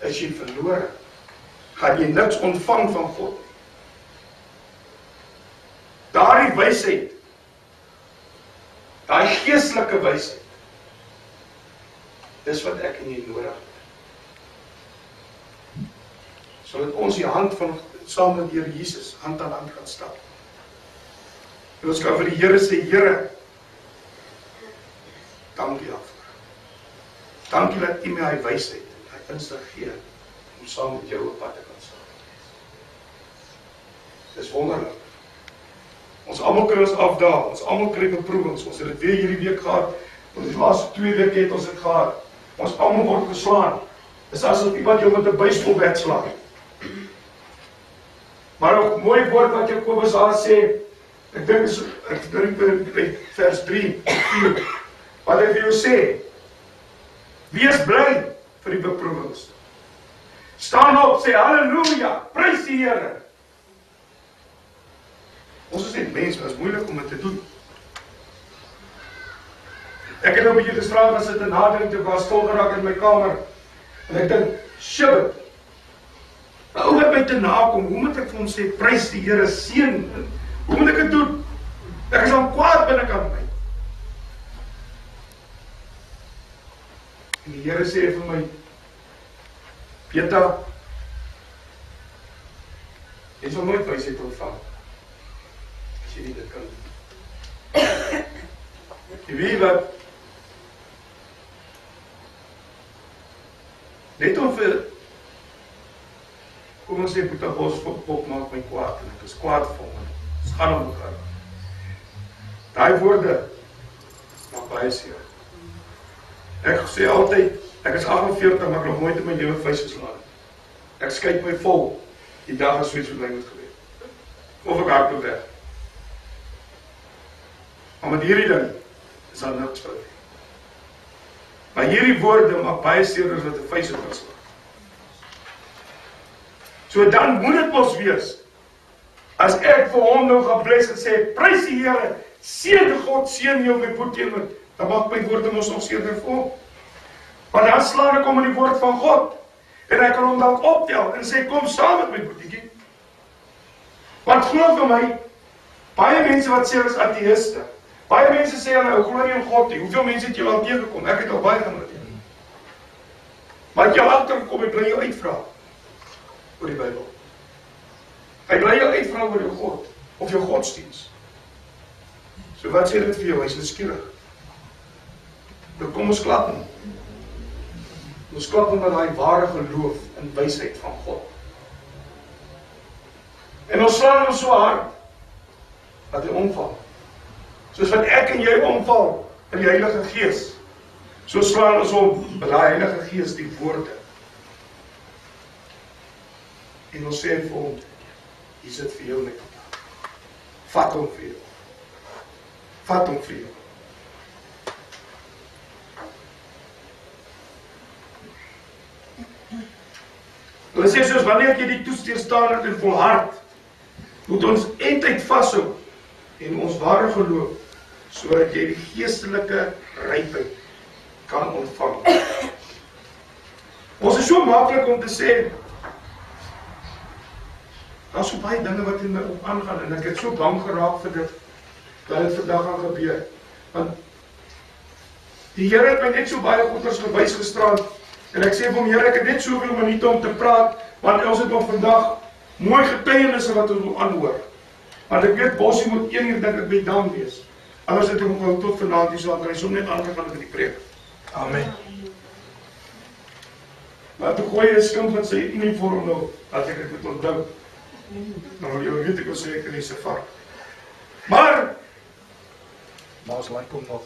is jy verlore. Gaan jy niks ontvang van God. Daardie wysheid, daai geestelike wysheid, dis wat ek en jy nodig het. Sodat ons die hand van, saam met die Here Jesus, hand aan hand kan stap. En ons kan vir die Here sê, Here, dankie daarvoor. Dankie dat U my hy wysheid en hy insig gee, om saam met jou op pad te kan stap. Dis wonderlik. Ons almal kry ons afdaal, ons almal kry beproewings, ons het dit weer hierdie week gehad, ons die laaste 2 weke het ons dit gehad, ons almal word geslaan, dis asof iemand jou met 'n baseball bat slaan. Maar ook mooi woord wat Jakobus daar sê, ek dink by vers 3, 4, wat hy vir jou sê, wees bly vir die beproewings. Staan op, sê halleluja, prys die Here. Ons is net mense, maar het is moeilik om dit te doen. Ek het nou 'n bietjie gisteraan gaan sit en nadink, toe was stil geraak in my kamer, en ek dink, shit, ou wat my te nakom, hoe moet ek vir hom sê, prys die Here, seën, hoe moet ek dit doen? Ek is al kwaad binnekant my. En die Here sê vir my, Peter, jy sal nooit wysheid ontvang, as jy nie dit kan doen. Jy weet wat, net om vir, kom ons sê, Peter Bosbok maak my kwaad, en ek is kwaad vir hom, ons gaan om mekaar. Daai woorde, maak baie seer. Ek sê altyd, ek is 48, maar ek nog nooit in my lewe vuis geslaan. Ek skyk my vol, die dag is soos wat my moet gebeur. Of ek hardloop weg. Maar met hierdie ding, is daar niks fout. Maar hierdie woorde maak baie seer as wat 'n vuis het geslaan. So dan moet dit mos wees, as ek vir hom nou gaan bless en sê, prys die Here, seën God, seën jou my boetie, dan maak my woorde mos nog seerder vir hom. Maar dan slaan ek hom in die woord van God, en ek kan hom dalk optel, en sê, kom saam met my boetiekie. Want glo vir my, baie mense wat sê, is atheïste, baie mense sê, hulle glo nie in God nie, hoeveel mense het jy al tegengekom, ek het al baie van dit. Maar het jy agtergekom, en bly jou uitvra, oor die Bybel. Hy bly jou uitvra oor jou God, of jou godsdienst. So wat sê dit vir jou, hy is nuuskierig. Nou kom ons klap hom. Ons klap hom met die ware geloof en wysheid van God. En ons slaan hom so hard, dat hy omval. Soos wat ek en jy omval, in die Heilige Gees. So slaan ons hom, met die Heilige Gees, die woorde. En ons sê vir hom, hier sit vir jou net. Vat hom vir jou. Vat hom vir jou. Hulle sê soos wanneer jy die toets deurstaan het en volhard, moet ons eintlik vashou en ons ware geloof, sodat jy die geestelike rypheid kan ontvang. Ons is so maklik om te sê, daar is so baie dinge wat in my op aangaan, en ek het so bang geraak vir dit, dat dit vandag gaan gebeur. Want die Here het my net so baie goeders gewys gisterand, en ek sê vir hom, Here, ek het net soveel minute om te praat, want ons het nog vandag mooi getuienisse wat ons moet aanhoor. Want ek weet, Bossie moet 1 uur dink ek by dan wees. Anders het ek hom tot vanaand die saak, hy is om net aangegaan met die preek. Amen. Maar toe gooi hy skimp met sy uniform nou, dat ek het moet onthou. Nou, jy weet ek wil sê, ek in die safari. Maar ons like hom nog.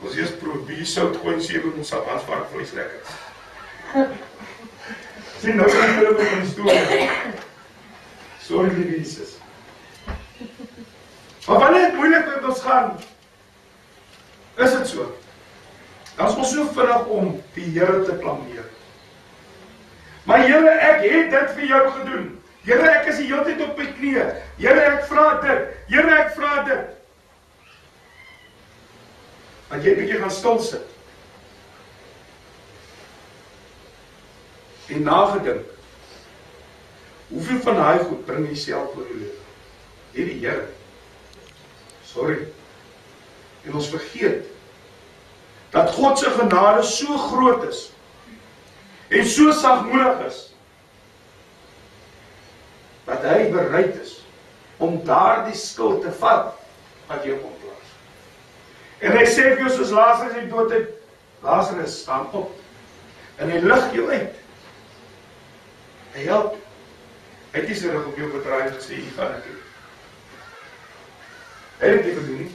Ons eers probeer, wie sout gooi en sê, ons sal aanspark vlees lekker. Sien, nou kan ek met my stoel. Sorry, lieve Jesus. Maar wanneer het moeilik met ons gaan, is het so. Dan is ons so vinnig om die Here te blameer. Maar Here, ek het dit vir jou gedoen. Here, ek is die hele tyd op my knieë. Here, ek vra dit. Here, ek vra dit. Want jy bietjie gaan stil sit. en nagedink, hoeveel van daai goed bring jy self voor die lewe? Nie die Here. Sorry. En ons vergeet, dat God se genade so groot is, en so sagmoedig is, dat hy bereid is, om daardie skuld te vat, wat jy op hom plaas. En hy sê vir jou, soos Lazarus uit dood het, Lazarus, staan op, en hy lig jou uit. Hy help. Hy het nie sy rug op jou gedraai en gesê, jy gaan dit doen. Hy het dit nie gedoen nie.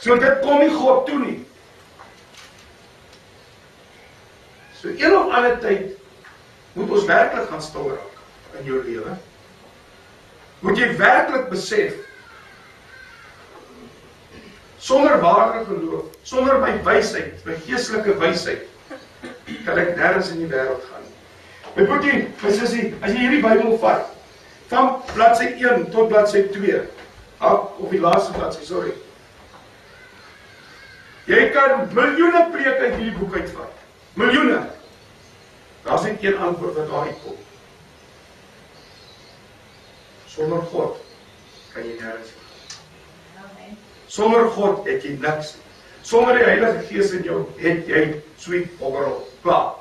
So dit kom nie God toe nie. So een of ander tyd, moet ons werklik gaan stil raak in jou lewe. Moet jy werklik besef, sonder ware geloof, sonder my wysheid, my geestelike wysheid, kan ek nêrens in die wêreld gaan. My boetie, my sussie, as jy hierdie Bybel vat, van bladsy 1 tot bladsy 2, of die laaste bladsy, sorry. Jy kan miljoene preke uit hierdie boek uitvat. Miljoene. Daar is net een antwoord wat daar uitkom. Sonder God kan jy nêrens gaan. Sonder God het jy niks. Sonder die Heilige Gees in jou het jy sweet overal. Klaar.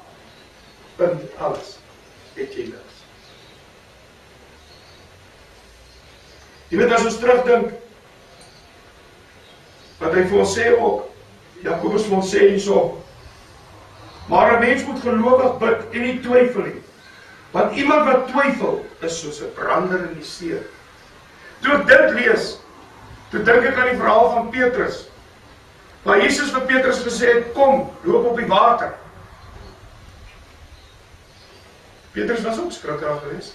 Punt alles. Het jy niks. Jy weet, as ons terugdink, wat hy vir ons sê ook, Jakobus vir ons sê hierso, maar 'n mens moet gelowig bid en nie twyfel nie. Want iemand wat twyfel, is soos 'n brander in die see. Toe ek dit lees, toe dink ek aan die verhaal van Petrus, waar Jesus vir Petrus gesê het, kom, loop op die water. Petrus was ook skrikkerig geweest,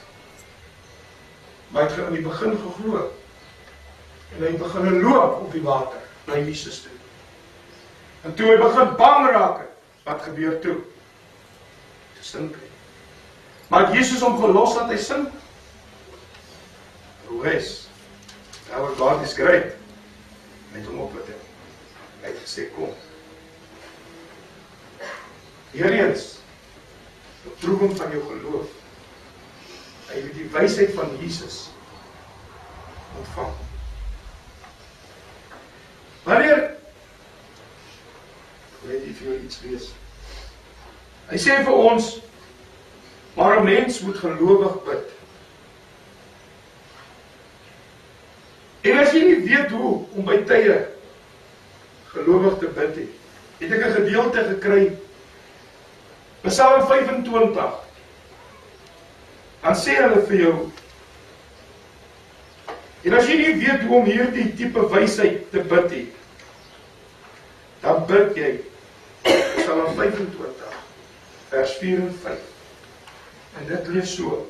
maar hy het in die begin geglo, en hy begin loop op die water, na Jesus toe. En toe hy begin bang raak, wat gebeur toe? Toe sink hy. Maar het Jesus hom gelos dat hy sink? Hoe is? Our God is great. Hy het hom opgetel. Hy het gesê, kom. Hiereens, beproeving van jou geloof. Hy het die wysheid van Jesus ontvang. Wanneer, ek weet nie vir jou iets lees. Hy sê vir ons, maar 'n mens moet gelowig bid. En as jy nie weet hoe om by tye gelowig te bid nie, het ek 'n gedeelte gekry, Psalm 25, dan sê hulle vir jou, en as jy nie weet hoe om hierdie tipe wysheid te bid nie, dan bid jy, Psalm 25, vers 4 en 5, en dit lees so,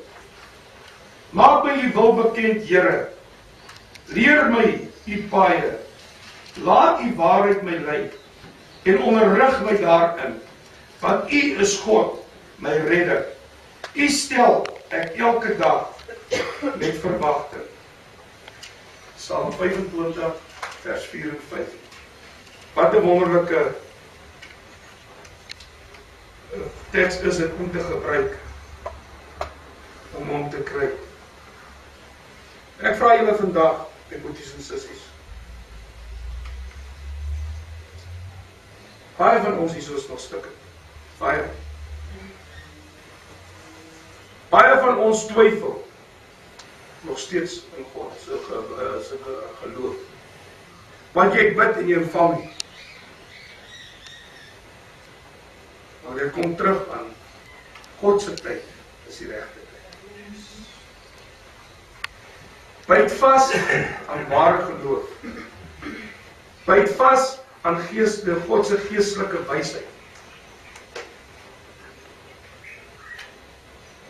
maak my u wil bekend, Here, leer my u paaie, laat u waarheid my lei, en onderrig my daarin, want u is God, my redder. U stel ek elke dag met verwagting. Psalm 25, vers 4 en 5. Wat 'n wonderlike teks is dit om te gebruik, om hom te kry. En ek vra julle vandag, my boeties en sissies, baie van ons hier is nog stikken. Baie van ons twyfel nog steeds in God se geloof. Want jy bid en jy ontvang nie. Maar jy kom terug aan God se tyd is die regte tyd. Byt vas aan ware geloof. Byt vas aan God se geestelike wysheid.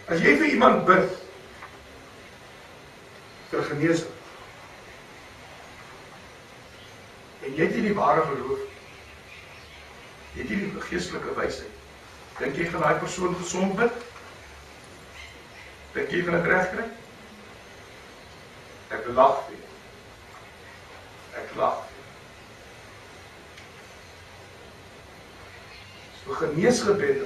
As jy vir iemand bid vir genesing, en jy het nie die ware geloof, jy het nie die geestelike wysheid, dink jy gaan daai persoon gesond bid? Dink jy gaan dit reg kry? Ek lag vir jou. Ek lag vir jou. So geneesgebed